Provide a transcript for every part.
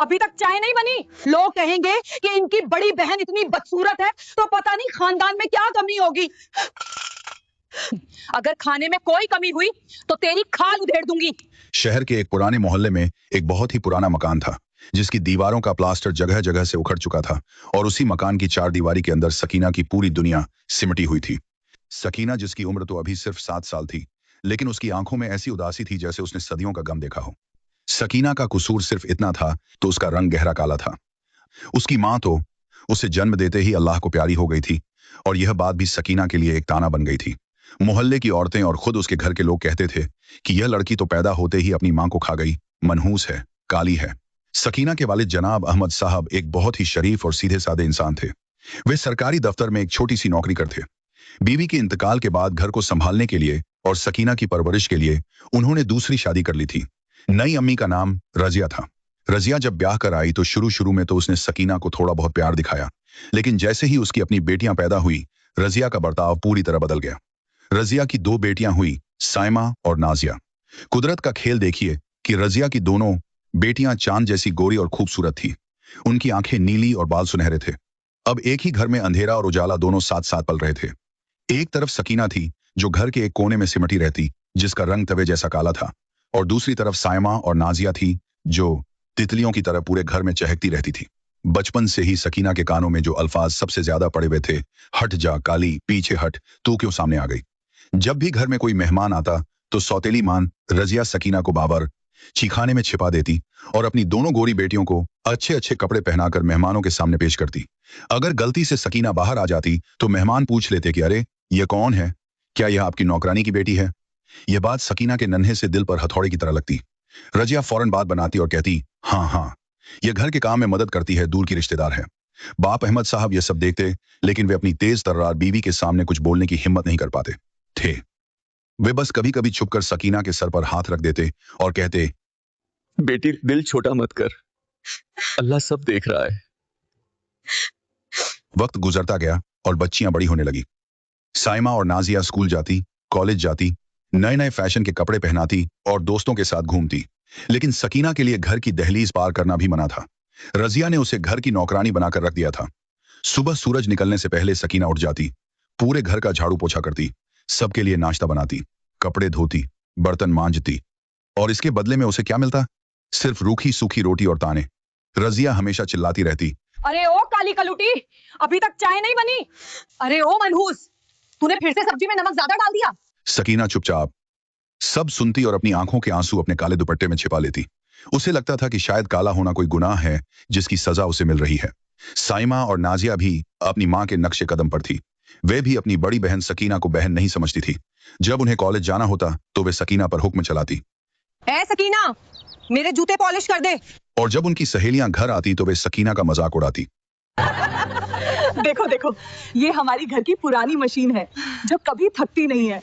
अभी तक चाय नहीं बनी। लोग कहेंगे कि इनकी बड़ी बहन इतनी बदसूरत है तो पता नहीं खानदान में क्या कमी होगी। अगर खाने में कोई कमी हुई तो तेरी खाल उधेड़ दूंगी। शहर के एक पुराने मोहल्ले में एक बहुत ही पुराना मकान था जिसकी दीवारों का प्लास्टर जगह जगह से उखड़ चुका था और उसी मकान की चारदीवारी के अंदर सकीना की पूरी दुनिया सिमटी हुई थी। सकीना, जिसकी उम्र तो अभी सिर्फ 7 साल थी, लेकिन उसकी आंखों में ऐसी उदासी थी जैसे उसने सदियों का गम देखा हो। सकीना का कसूर सिर्फ इतना था तो उसका रंग गहरा काला था। उसकी माँ तो उसे जन्म देते ही अल्लाह को प्यारी हो गई थी और यह बात भी सकीना के लिए एक ताना बन गई थी। मोहल्ले की औरतें और खुद उसके घर के लोग कहते थे कि यह लड़की तो पैदा होते ही अपनी माँ को खा गई, मनहूस है, काली है। सकीना के वालिद जनाब अहमद साहब एक बहुत ही शरीफ और सीधे साधे इंसान थे। वे सरकारी दफ्तर में एक छोटी सी नौकरी करते। बीवी के इंतकाल के बाद घर को संभालने के लिए और सकीना की परवरिश के लिए उन्होंने दूसरी शादी कर ली थी। नई अम्मी का नाम रजिया था। रजिया जब ब्याह कर आई तो शुरू में तो उसने सकीना को थोड़ा बहुत प्यार दिखाया, लेकिन जैसे ही उसकी अपनी बेटियां पैदा हुई, रजिया का बर्ताव पूरी तरह बदल गया। रजिया की 2 बेटियां हुई, साइमा और नाजिया। कुदरत का खेल देखिए कि रजिया की दोनों बेटियां चांद जैसी गोरी और खूबसूरत थी। उनकी आंखें नीली और बाल सुनहरे थे। अब एक ही घर में अंधेरा और उजाला दोनों साथ साथ पल रहे थे। एक तरफ सकीना थी जो घर के एक कोने में सिमटी रहती, जिसका रंग तवे जैसा काला था, और दूसरी तरफ साइमा और नाजिया थी जो तितलियों की तरह पूरे घर में चहकती रहती थी। बचपन से ही सकीना के कानों में जो अल्फाज सबसे ज्यादा पड़े हुए थे, हट जा काली, पीछे हट, तू क्यों सामने आ गई। जब भी घर में कोई मेहमान आता तो सौतेली मान रजिया सकीना को बाबर चीखाने में छिपा देती और अपनी दोनों गोरी बेटियों को अच्छे अच्छे कपड़े पहनाकर मेहमानों के सामने पेश करती। अगर गलती से सकीना बाहर आ जाती तो मेहमान पूछ लेते कि अरे ये कौन है, क्या यह आपकी नौकरानी की बेटी है। यह बात सकीना के नन्हे से दिल पर हथौड़े की तरह लगती। रजिया फौरन बात बनाती और कहती, हाँ, यह घर के काम में मदद करती है, दूर की रिश्तेदार है। बाप अहमद साहब यह सब देखते, लेकिन वे अपनी तेज तर्रार बीवी के सामने कुछ बोलने की हिम्मत नहीं कर पाते थे। वे बस कभी कभी छुपकर सकीना के सर पर हाथ रख देते और कहते, बेटी दिल छोटा मत कर, अल्लाह सब देख रहा है। वक्त गुजरता गया और बच्चियां बड़ी होने लगी। साइमा और नाजिया स्कूल जाती, कॉलेज जाती, नए नए फैशन के कपड़े पहनाती और दोस्तों के साथ घूमती, लेकिन सकीना के लिए घर की दहलीज पार करना भी मना था। रजिया ने उसे घर की नौकरानी बनाकर रख दिया था। सुबह सूरज निकलने से पहले सकीना उठ जाती, पूरे घर का झाड़ू पोछा करती, सबके लिए नाश्ता बनाती, कपड़े धोती, बर्तन मांजती, और इसके बदले में उसे क्या मिलता? सिर्फ रूखी सूखी रोटी और ताने। रजिया हमेशा चिल्लाती रहती, अरे ओ काली कलूटी, अभी तक चाय नहीं बनी। अरे ओ मनहूस, तूने फिर से सब्जी में नमक ज्यादा डाल दिया। सकीना चुपचाप सब सुनती और अपनी आंखों के आंसू अपने काले दुपट्टे में छिपा लेती। उसे लगता था कि शायद काला होना कोई गुनाह है जिसकी सजा उसे मिल रही है। साइमा और नाजिया भी अपनी मां के नक्शे कदम पर थी। वे भी अपनी बड़ी बहन सकीना को बहन नहीं समझती थी। जब उन्हें कॉलेज जाना होता तो वे सकीना पर हुक्म चलाती, ए सकीना, मेरे जूते पॉलिश कर दे। और जब उनकी सहेलियां घर आती तो वे सकीना का मजाक उड़ाती। देखो देखो, ये हमारी घर की पुरानी मशीन है जो कभी थकती नहीं है।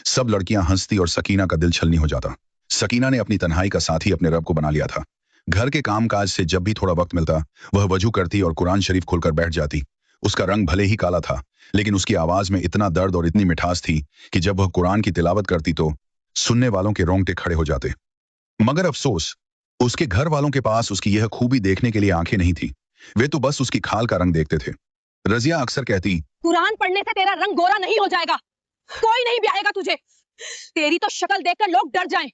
सब लड़कियां हंसती और सकीना का दिल छलनी हो जाता। सकीना ने अपनी तन्हाई का साथी अपने रब को बना लिया था। घर के कामकाज से जब भी थोड़ा वक्त मिलता वह वजू करती और कुरान शरीफ खोलकर बैठ जाती। उसका रंग भले ही काला था, लेकिन उसकी आवाज में इतना दर्द और इतनी मिठास थी कि जब वह कुरान की तिलावत करती तो सुनने वालों के रोंगटे खड़े हो जाते। मगर अफसोस, उसके घर वालों के पास उसकी यह खूबी देखने के लिए आंखें नहीं थी। वे तो बस उसकी खाल का रंग देखते थे। रजिया अक्सर कहती, कुरान पढ़ने से तेरा रंग गोरा नहीं हो जाएगा, कोई नहीं ब्याहेगा तुझे, तेरी तो शक्ल देखकर लोग डर जाएं।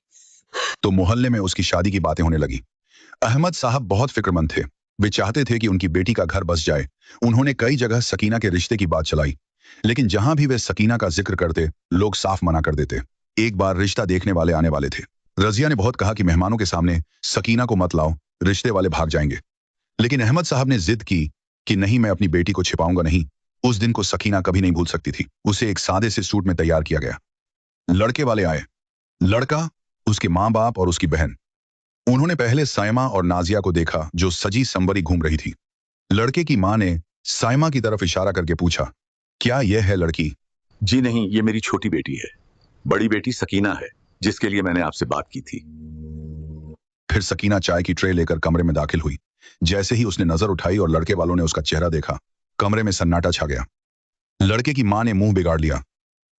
तो मोहल्ले में उसकी शादी की बातें होने लगी। अहमद साहब बहुत फिक्रमंद थे। वे चाहते थे कि उनकी बेटी का घर बस जाए। उन्होंने कई जगह सकीना के रिश्ते की बात चलाई, लेकिन जहां भी वे सकीना का जिक्र करते लोग साफ मना कर देते। एक बार रिश्ता देखने वाले आने वाले थे। रजिया ने बहुत कहा कि मेहमानों के सामने सकीना को मत लाओ, रिश्ते वाले भाग जाएंगे, लेकिन अहमद साहब ने जिद की कि नहीं, मैं अपनी बेटी को छिपाऊंगा नहीं। उस दिन को सकीना कभी नहीं भूल सकती थी। उसे एक सादे से सूट में तैयार किया गया। लड़के वाले आए। लड़का, उसके माँ बाप और उसकी बहन। उन्होंने पहले साइमा और नाजिया को देखा जो सजी संवरी घूम रही थी। लड़के की माँ ने साइमा की तरफ इशारा करके पूछा, क्या यह है लड़की? जी नहीं, ये मेरी छोटी बेटी है। बड़ी बेटी सकीना है जिसके लिए मैंने आपसे बात की थी। फिर सकीना चाय की ट्रे लेकर कमरे में दाखिल हुई। जैसे ही उसने नजर उठाई और लड़के वालों ने उसका चेहरा देखा, कमरे में सन्नाटा छा गया। लड़के की माँ ने मुंह बिगाड़ लिया।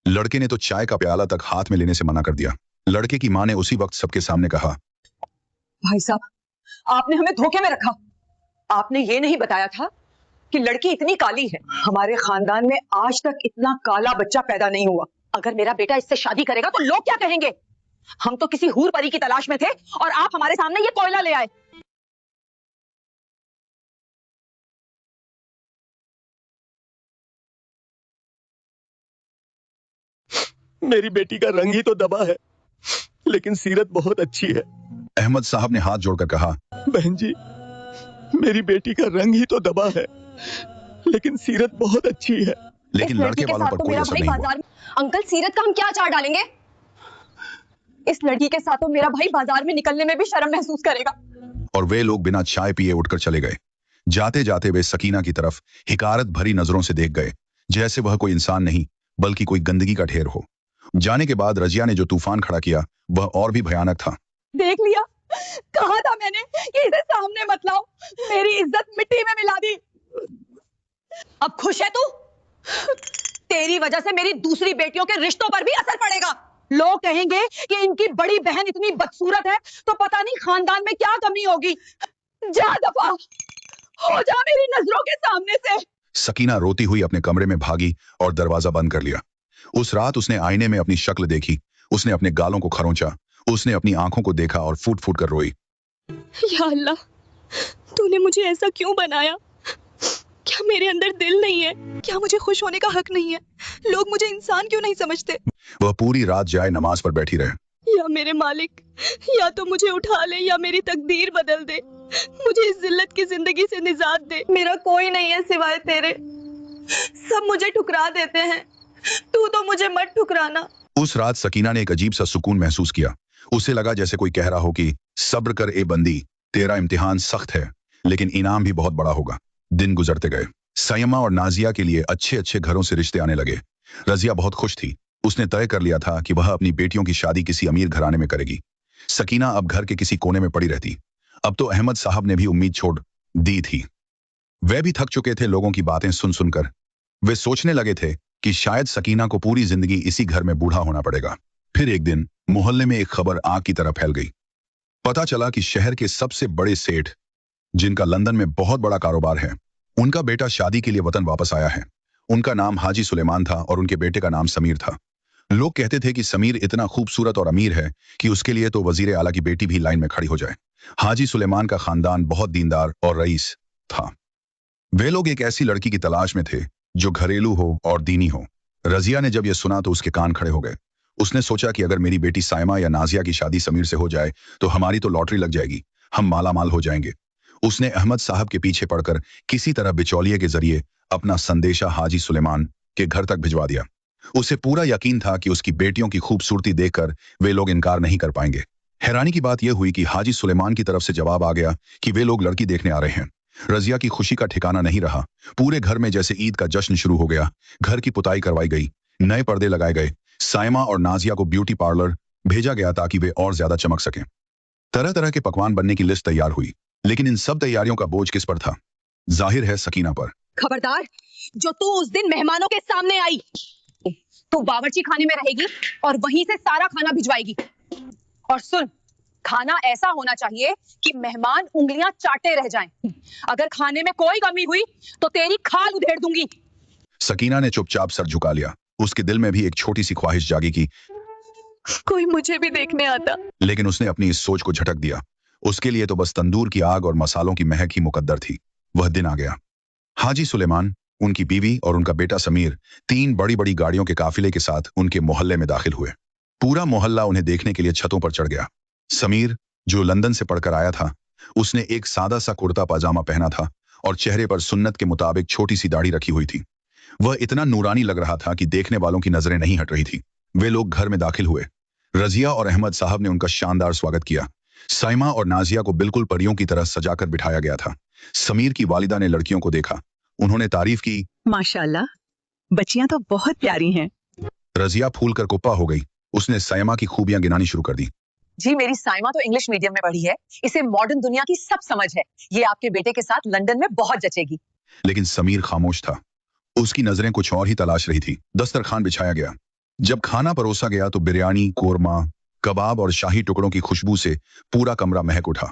लड़के ने तो चाय का प्याला तक हाथ में लेने से मना कर दिया। लड़के की माँ ने उसी वक्त सबके सामने कहा, भाई साहब, आपने हमें धोखे में रखा। आपने ये नहीं बताया था कि लड़की इतनी काली है। हमारे खानदान में आज तक इतना काला बच्चा पैदा नहीं हुआ। अगर मेरा बेटा इससे शादी करेगा तो लोग क्या कहेंगे? हम तो किसी हूर परी की तलाश में थे और आप हमारे सामने ये कोयला ले आए। मेरी बेटी का रंग ही तो दबा है, लेकिन सीरत बहुत अच्छी है। अहमद साहब ने हाथ जोड़कर कहा, बहन जी, मेरी बेटी का रंग ही तो दबा है, लेकिन सीरत बहुत अच्छी है। लेकिन लड़के वालों पर कोई असर नहीं हुआ। अंकल, सीरत का हम क्या चार डालेंगे? इस लड़की के साथ तो मेरा भाई बाजार में निकलने में भी शर्म महसूस करेगा। और वे लोग बिना चाय पिए उठकर चले गए। जाते जाते वे सकीना की तरफ हिकारत भरी नजरों से देख गए, जैसे वह कोई इंसान नहीं बल्कि कोई गंदगी का ढेर हो। जाने के बाद रजिया ने जो तूफान खड़ा किया वह और भी भयानक था। देख लिया, कहा था मैंने कि इसे सामने मत लाओ। मेरी इज्जत मिट्टी में मिला दी। अब खुश है तू? तेरी वजह से मेरी दूसरी बेटियों के रिश्तों पर भी असर पड़ेगा। लोग कहेंगे कि इनकी बड़ी बहन इतनी बदसूरत है तो पता नहीं खानदान में क्या कमी होगी। जा दफा हो जा मेरी नजरों के सामने से। सकीना रोती हुई अपने कमरे में भागी और दरवाजा बंद कर लिया। उस रात उसने आईने में अपनी शक्ल देखी, उसने अपने गालों को खरोंचा, उसने अपनी आंखों को देखा और फूट फूट कर रोई। या अल्लाह, तूने मुझे ऐसा क्यों बनाया? क्या मेरे अंदर दिल नहीं है? क्या मुझे खुश होने का हक नहीं है? लोग मुझे इंसान क्यों नहीं समझते? वह पूरी रात जाए नमाज पर बैठी रहे। या मेरे मालिक, या तो मुझे उठा ले या मेरी तकदीर बदल दे। मुझे इस जिल्लत की जिंदगी से निजात दे। मेरा कोई नहीं है सिवाय तेरे। सब मुझे ठुकरा देते हैं, तू तो मुझे मत ठुकराना। उस रात सकीना ने एक अजीब सा सुकून महसूस किया। उसे लगा जैसे कोई कह रहा हो कि सब्र कर ए बंदी, तेरा इम्तिहान सख्त है लेकिन इनाम भी बहुत बड़ा होगा। दिन गुजरते गए। सयमा और नाजिया के लिए अच्छे अच्छे घरों से रिश्ते आने लगे। रजिया बहुत खुश थी। उसने तय कर लिया था कि वह अपनी बेटियों की शादी किसी अमीर घराने में करेगी। सकीना अब घर के किसी कोने में पड़ी रहती। अब तो अहमद साहब ने भी उम्मीद छोड़ दी थी। वे भी थक चुके थे लोगों की बातें सुन सुनकर। वे सोचने लगे थे कि शायद सकीना को पूरी जिंदगी इसी घर में बूढ़ा होना पड़ेगा। फिर एक दिन मोहल्ले में एक खबर आग की तरह फैल गई। पता चला कि शहर के सबसे बड़े सेठ, जिनका लंदन में बहुत बड़ा कारोबार है, उनका बेटा शादी के लिए वतन वापस आया है। उनका नाम हाजी सुलेमान था और उनके बेटे का नाम समीर था। लोग कहते थे कि समीर इतना खूबसूरत और अमीर है कि उसके लिए तो वजीर आला की बेटी भी लाइन में खड़ी हो जाए। हाजी सुलेमान का खानदान बहुत दीनदार और रईस था। वे लोग एक ऐसी लड़की की तलाश में थे जो घरेलू हो और दीनी हो। रजिया ने जब यह सुना तो उसके कान खड़े हो गए। उसने सोचा कि अगर मेरी बेटी साइमा या नाजिया की शादी समीर से हो जाए तो हमारी तो लॉटरी लग जाएगी, हम माला माल हो जाएंगे। उसने अहमद साहब के पीछे पड़कर किसी तरह बिचौलिए के जरिए अपना संदेशा हाजी सुलेमान के घर तक भिजवा दिया। उसे पूरा यकीन था कि उसकी बेटियों की खूबसूरती देखकर वे लोग इनकार नहीं कर पाएंगे। हैरानी की बात यह हुई कि हाजी सुलेमान की तरफ से जवाब आ गया कि वे लोग लड़की देखने आ रहे हैं। रजिया की खुशी का ठिकाना नहीं रहा। पूरे घर में जैसे ईद का जश्न शुरू हो गया। घर की पुताई करवाई गई, नए पर्दे लगाए गए। साइमा और नाजिया को ब्यूटी पार्लर भेजा गया ताकि वे और ज्यादा चमक सकें। तरह तरह के पकवान बनने की लिस्ट तैयार हुई, लेकिन इन सब तैयारियों का बोझ किस पर था? जाहिर है सकीना पर। खबरदार, जो तू उस दिन मेहमानों के सामने आई, तू बावर्ची खाने में रहेगी और वहीं से सारा खाना भिजवाएगी। और सुन, खाना ऐसा होना चाहिए कि मेहमान उंगलियां चाटे रह जाएं। अगर खाने में कोई कमी हुई तो तेरी खाल उधेड़ दूंगी। सकीना ने चुपचाप सर झुका लिया। उसके दिल में भी एक छोटी सी ख्वाहिश जागी कि कोई मुझे भी देखने आता। लेकिन उसने अपनी इस सोच को झटक दिया। उसके लिए तो बस तंदूर की आग और मसालों की महक ही मुकद्दर थी। वह दिन आ गया। हाजी सुलेमान, उनकी बीवी और उनका बेटा समीर 3 बड़ी बड़ी गाड़ियों के काफिले के साथ उनके मोहल्ले में दाखिल हुए। पूरा मोहल्ला उन्हें देखने के लिए छतों पर चढ़ गया। समीर, जो लंदन से पढ़कर आया था, उसने एक सादा सा कुर्ता पाजामा पहना था और चेहरे पर सुन्नत के मुताबिक छोटी सी दाढ़ी रखी हुई थी। वह इतना नूरानी लग रहा था कि देखने वालों की नजरें नहीं हट रही थी। वे लोग घर में दाखिल हुए। रजिया और अहमद साहब ने उनका शानदार स्वागत किया। साइमा और नाजिया को बिल्कुल परियों की तरह सजाकर बिठाया गया था। समीर की वालिदा ने लड़कियों को देखा। उन्होंने तारीफ की, माशाल्लाह, बच्चियां तो बहुत प्यारी हैं। रजिया फूल कर कुप्पा हो गई। उसने साइमा की खूबियां गिनानी शुरू कर दी। जी, मेरी साइमा तो इंग्लिश मीडियम में पढ़ी है, इसे मॉडर्न दुनिया की सब समझ है। ये आपके बेटे के साथ लंदन में बहुत जचेगी। लेकिन समीर खामोश था। उसकी नजरें कुछ और ही तलाश रही थी। दस्तरखान बिछाया गया। जब खाना परोसा गया तो बिरयानी, कोरमा, कबाब और शाही टुकड़ों की खुशबू से पूरा कमरा महक उठा।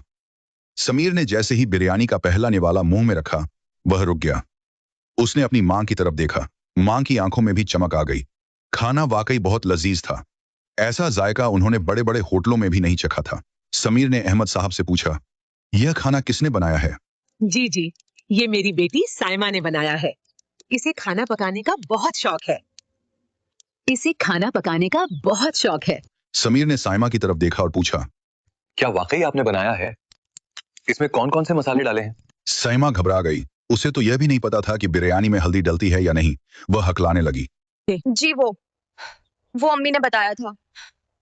समीर ने जैसे ही बिरयानी का पहला निवाला मुंह में रखा, वह रुक गया। उसने अपनी मां की तरफ देखा। मां की आंखों में भी चमक आ गई। खाना वाकई बहुत लजीज था। ऐसा जायका उन्होंने बड़े बड़े होटलों में भी नहीं चखा था। समीर ने अहमद साहब से पूछा, यह खाना किसने बनाया है? जी जी, ये मेरी बेटी साइमा ने बनाया है। इसे खाना पकाने का बहुत शौक है। इसे खाना पकाने का बहुत शौक है। समीर ने साइमा की तरफ देखा और पूछा, क्या वाकई आपने बनाया है? इसमें कौन कौन से मसाले डाले हैं? साइमा घबरा गई। उसे तो यह भी नहीं पता था कि बिरयानी में हल्दी डलती है या नहीं। वह हकलाने लगी। जी वो अम्मी ने बताया था।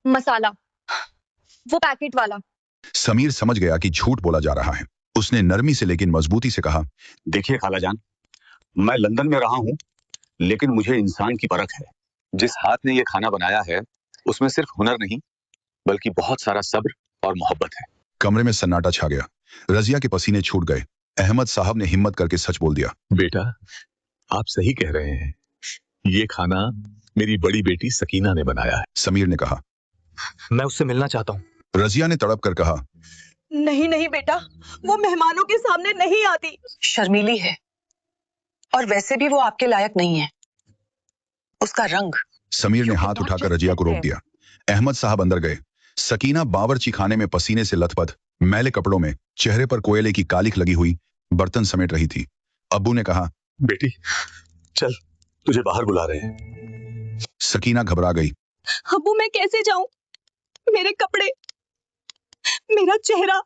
मसाला, वो पैकेट वाला। समीर समझ गया कि झूठ बोला जा रहा है। उसने नरमी से लेकिन मजबूती से कहा, देखिए खालाजान, मैं लंदन में रहा हूँ, लेकिन मुझे इंसान की परख है। जिस हाथ ने ये खाना बनाया है उसमें सिर्फ हुनर नहीं बल्कि बहुत सारा सब्र और मोहब्बत है। कमरे में सन्नाटा छा गया। रजिया के पसीने छूट गए। अहमद साहब ने हिम्मत करके सच बोल दिया, बेटा, आप सही कह रहे हैं। ये खाना मेरी बड़ी बेटी सकीना ने बनाया है। समीर ने कहा। मैं उससे मिलना चाहता हूँ। रजिया ने तड़प कर कहा, नहीं नहीं बेटा, वो मेहमानों के सामने नहीं आती। शर्मीली है और वैसे भी वो आपके लायक नहीं है। उसका रंग। समीर ने हाथ उठाकर रजिया को रोक दिया। अहमद साहब अंदर गए। सकीना बावर्ची खाने में पसीने से लथपथ, मैले कपड़ों में, चेहरे पर कोयले की कालिख लगी हुई, बर्तन समेट रही थी। अब्बू ने कहा, बेटी चल, तुझे बाहर बुला रहे हैं। सकीना घबरा गई। अब्बू मैं कैसे जाऊं? मेरे कपड़े, मेरा चेहरा।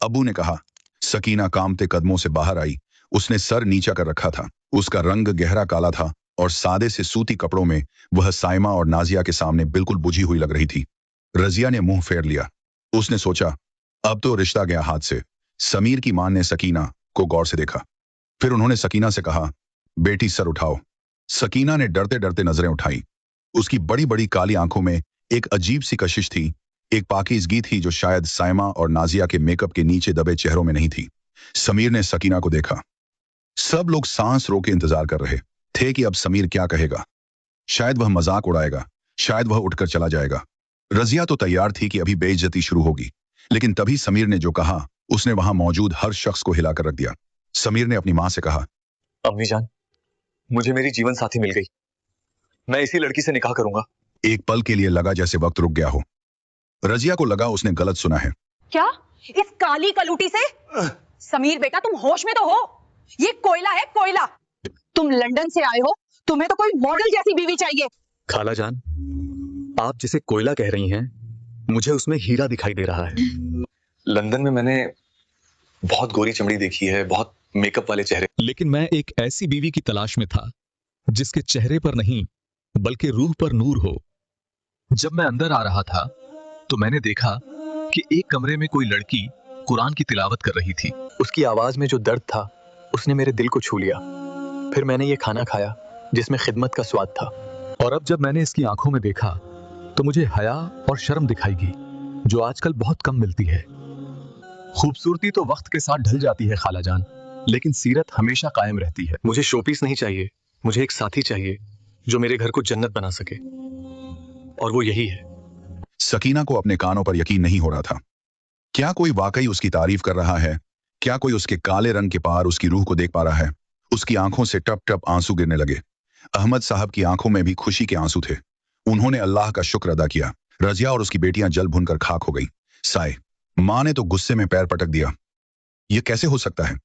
अब्बू ने कहा। सकीना कांपते कदमों से बाहर आई। उसने सर नीचा कर रखा था। उसका रंग गहरा काला था और सादे से सूती कपड़ों में वह साइमा और नाजिया के सामने बिल्कुल बुझी हुई लग रही थी। रजिया ने मुंह फेर लिया। उसने सोचा, अब तो रिश्ता गया हाथ से। समीर की मां ने सकीना को गौर से देखा। फिर उन्होंने सकीना से कहा, बेटी सर उठाओ। सकीना ने डरते डरते नजरें उठाई। उसकी बड़ी बड़ी काली आंखों में एक अजीब सी कशिश थी, एक पाकीज़गी थी जो शायद साइमा और नाजिया के मेकअप के नीचे दबे चेहरों में नहीं थी। समीर ने सकीना को देखा। सब लोग सांस रोके इंतजार कर रहे थे कि अब समीर क्या कहेगा। शायद वह मजाक उड़ाएगा, शायद वह उठकर चला जाएगा। रजिया तो तैयार थी कि अभी बेइज्जती शुरू होगी, लेकिन तभी समीर ने जो कहा उसने वहां मौजूद हर शख्स को हिलाकर रख दिया। समीर ने अपनी मां से कहा, अम्मी जान, मुझे मेरी जीवन साथी मिल गई। मैं इसी लड़की से निकाह करूंगा। एक पल के लिए लगा जैसे वक्त रुक गया हो। रजिया को लगा उसने गलत सुना है। क्या? इस काली कलूटी से? समीर बेटा, तुम होश में तो हो? ये कोयला है, कोयला। तुम लंदन से आए हो, तुम्हें तो कोई मॉडल जैसी बीवी चाहिए। खालाजान, आप जिसे कोयला कह रही हैं, मुझे उसमें हीरा दिखाई दे रहा है। लंदन में मैंने बहुत गोरी चमड़ी देखी है, बहुत मेकअप वाले चेहरे, लेकिन मैं एक ऐसी बीवी की तलाश में था जिसके चेहरे पर नहीं बल्कि रूह पर नूर हो। जब मैं अंदर आ रहा था तो मैंने देखा कि एक कमरे में कोई लड़की कुरान की तिलावत कर रही थी। उसकी आवाज में जो दर्द था उसने मेरे दिल को छू लिया। फिर मैंने ये खाना खाया जिसमें खिदमत का स्वाद था। और अब जब मैंने इसकी आंखों में देखा तो मुझे हया और शर्म दिखाई दी, जो आजकल बहुत कम मिलती है। खूबसूरती तो वक्त के साथ ढल जाती है खालाजान, लेकिन सीरत हमेशा कायम रहती है। मुझे शोपीस नहीं चाहिए, मुझे एक साथी चाहिए जो मेरे घर को जन्नत बना सके, और वो यही है। सकीना को अपने कानों पर यकीन नहीं हो रहा था। क्या कोई वाकई उसकी तारीफ कर रहा है? क्या कोई उसके काले रंग के पार उसकी रूह को देख पा रहा है? उसकी आंखों से टप टप आंसू गिरने लगे। अहमद साहब की आंखों में भी खुशी के आंसू थे। उन्होंने अल्लाह का शुक्र अदा किया। रजिया और उसकी बेटियां जल भुनकर खाक हो गई। साए मां ने तो गुस्से में पैर पटक दिया। यह कैसे हो सकता है?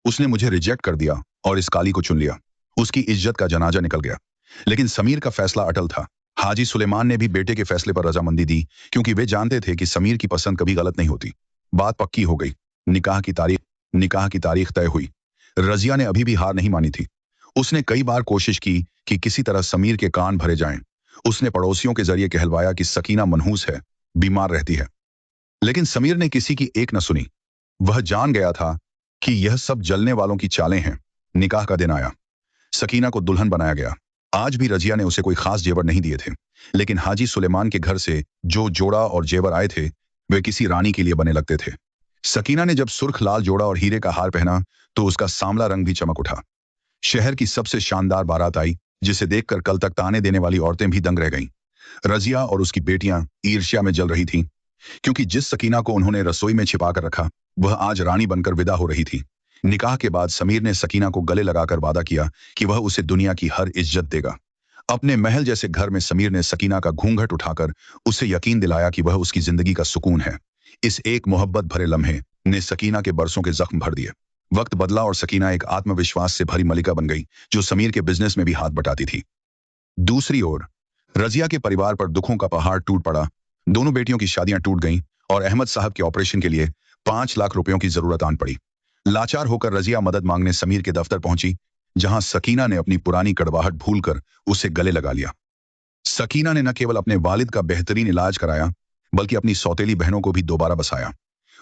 उसने मुझे रिजेक्ट कर दिया और इस काली को चुन लिया। उसकी इज्जत का जनाजा निकल गया। लेकिन समीर का फैसला अटल था। हाजी सुलेमान ने भी बेटे के फैसले पर रजामंदी दी, क्योंकि वे जानते थे कि समीर की पसंद कभी गलत नहीं होती। बात पक्की हो गई। निकाह की तारीख तय हुई। रजिया ने अभी भी हार नहीं मानी थी। उसने कई बार कोशिश की कि किसी तरह समीर के कान भरे जाएं। उसने पड़ोसियों के जरिए कहलवाया कि सकीना मनहूस है, बीमार रहती है। लेकिन समीर ने किसी की एक न सुनी। वह जान गया था कि यह सब जलने वालों की चालें हैं। निकाह का दिन आया। सकीना को दुल्हन बनाया गया। आज भी रजिया ने उसे कोई खास जेवर नहीं दिए थे, लेकिन हाजी सुलेमान के घर से जो जोड़ा और जेवर आए थे वे किसी रानी के लिए बने लगते थे। सकीना ने जब सुर्ख लाल जोड़ा और हीरे का हार पहना तो उसका सांवला रंग भी चमक उठा। शहर की सबसे शानदार बारात आई, जिसे देखकर कल तक ताने देने वाली औरतें भी दंग रह गईं। रजिया और उसकी बेटियां ईर्ष्या में जल रही थीं। क्योंकि जिस सकीना को उन्होंने रसोई में छिपा कर रखा वह आज रानी बनकर विदा हो रही थी। निकाह के बाद समीर ने सकीना को गले लगाकर वादा किया कि वह उसे दुनिया की हर इज्जत देगा। अपने महल जैसे घर में समीर ने सकीना का घूंघट उठाकर उसे यकीन दिलाया कि वह उसकी जिंदगी का सुकून है। इस एक मोहब्बत भरे लम्हे ने सकीना के बरसों के जख्म भर दिए। वक्त बदला और सकीना एक आत्मविश्वास से भरी मलिका बन गई जो समीर के बिजनेस में भी हाथ बटाती थी। दूसरी ओर रजिया के परिवार पर दुखों का पहाड़ टूट पड़ा। दोनों बेटियों की शादियां टूट गईं और अहमद साहब के ऑपरेशन के लिए 5 लाख रुपयों की जरूरत आन पड़ी। लाचार होकर रजिया मदद मांगने समीर के दफ्तर पहुंची, जहां सकीना ने अपनी पुरानी कड़वाहट भूलकर उसे गले लगा लिया। सकीना ने न केवल अपने वालिद का बेहतरीन इलाज कराया बल्कि अपनी सौतेली बहनों को भी दोबारा बसाया।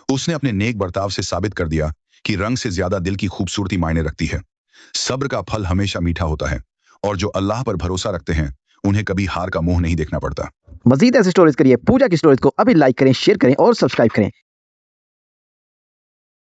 उसने अपने नेक बर्ताव से साबित कर दिया कि रंग से ज्यादा दिल की खूबसूरती मायने रखती है। सब्र का फल हमेशा मीठा होता है और जो अल्लाह पर भरोसा रखते हैं उन्हें कभी हार का मुंह नहीं देखना पड़ता। मजीद ऐसी स्टोरीज के लिए पूजा की स्टोरीज को अभी लाइक करें, शेयर करें और सब्सक्राइब करें।